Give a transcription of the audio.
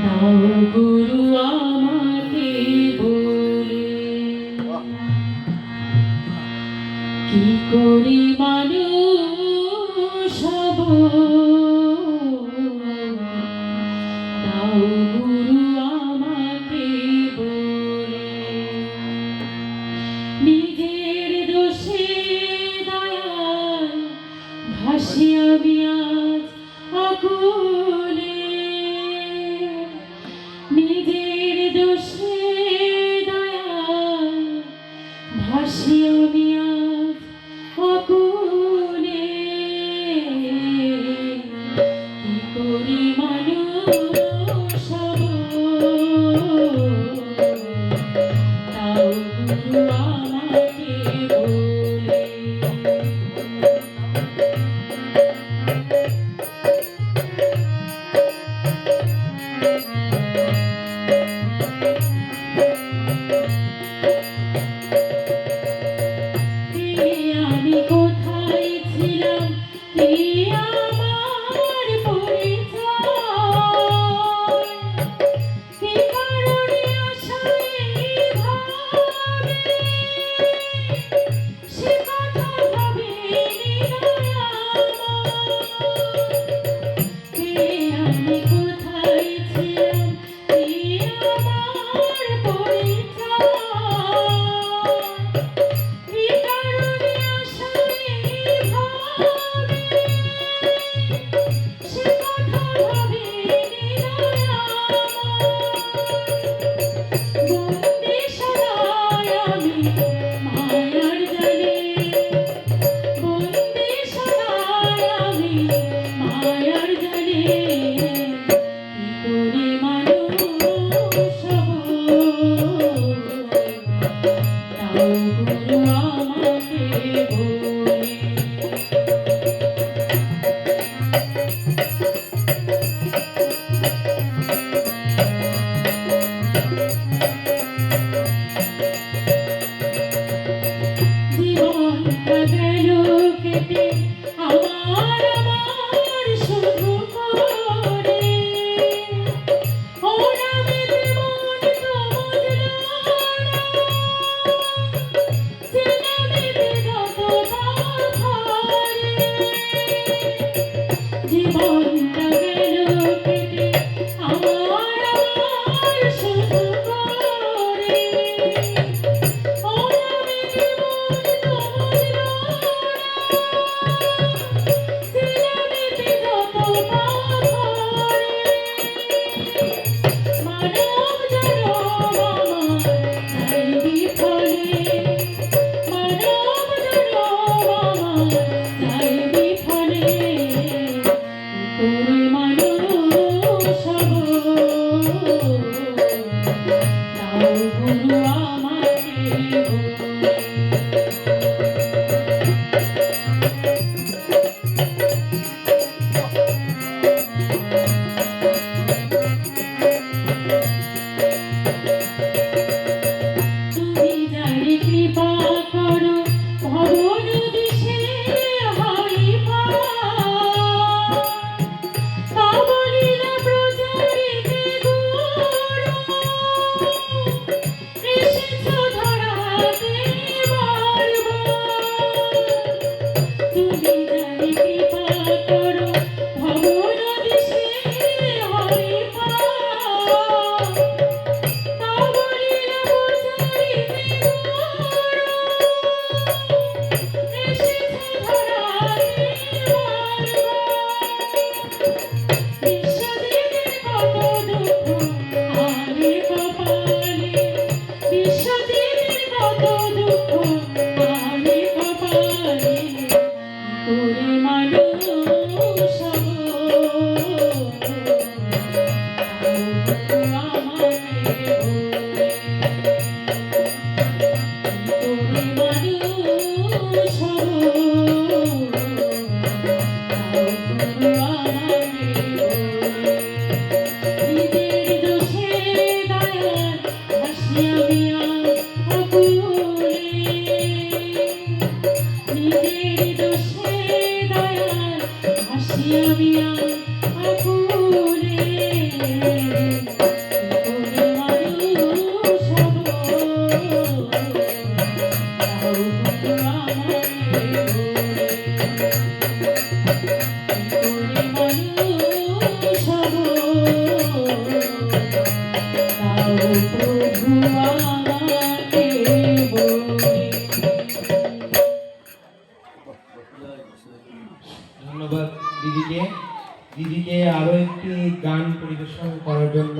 দাও গুরু আমাকে বলে কি করি মানুষ হব। দাও গুরু আমাকে বলে নিজের দোষে দয়াল ভাসি আমি আজ আকুলে। নিজের দোষে দয়াল ভাসি আমি আজ আকুলে। কি করি মানুষ হব। দাও গুরু আমাকে বলে আমি কোথায় ছিলাম কে আমার পরিচয়। কি কারণে আশায় ভাবে সে কথা ভাবেনি কে আমি কোথায় ছিলাম কে আমার পরিচয়। আমার আমার শুধু করে ওরা মেতে মন তো বুঝলো না চেনা মেতে যত পাথরে। জীবনটা গেল কেটে আমার আমার শুধু করে ওরা মেতে মন তো বুঝলো আমি আকুলে তাও বন্ধু আমাকে বলে করে মানুষ হব তাও প্রভু আমাকে বলে। ধন্যবাদ দিদিকে। দিদিকে আরো একটি গান পরিবেশন করার জন্য